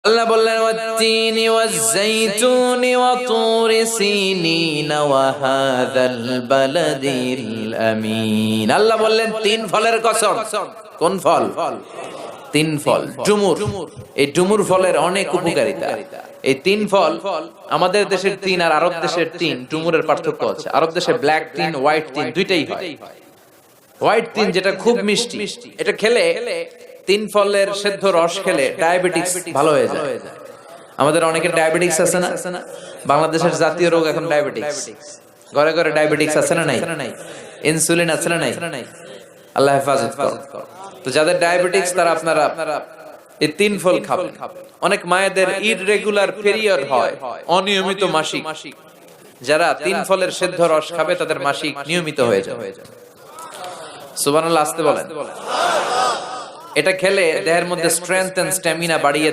আল্লাহ বললেন ওয়াত-তিনি ওয়াজ-যাইতুনি ওয়া তুরি সিনিন ওয়া হাযাল বালাদিল আমিন। আল্লাহ বললেন তিন ফলের কসম। কোন ফল? তিন ফল। ডুমুর। এই ডুমুর ফলের অনেক উপকারিতা। এই তিন ফল আমাদের দেশের তিন আর আরব দেশের তিন ডুমুরের পার্থক্য আছে। আরব দেশে ব্ল্যাক তিন, হোয়াইট তিন দুইটাই হয়। হোয়াইট তিন যেটা খুব মিষ্টি, এটা খেলে তিন ফলের সেদ্ধ রস খেলে ডায়াবেটিস ভালো হয়ে যায়। আমাদের অনেকের ডায়াবেটিস আছে না? বাংলাদেশের জাতীয় রোগ এখন ডায়াবেটিস। ঘরে ঘরে ডায়াবেটিস আছে না নাই? ইনসুলিন আছে না নাই? আল্লাহ হেফাজত করুন। তো যাদের ডায়াবেটিস তারা আপনারা এই তিন ফল খাবেন। অনেক মায়েদের ইররেগুলার পিরিয়ড হয়, অনিয়মিত মাসিক। যারা তিন ফলের সেদ্ধ রস খাবে তাদের মাসিক নিয়মিত হয়ে যাবে। সুবহানাল্লাহ, আসতে বলেন। এটা খেলে দেহের মধ্যে স্ট্রেংথ এন্ড স্ট্যামিনা বাড়িয়ে দেয়।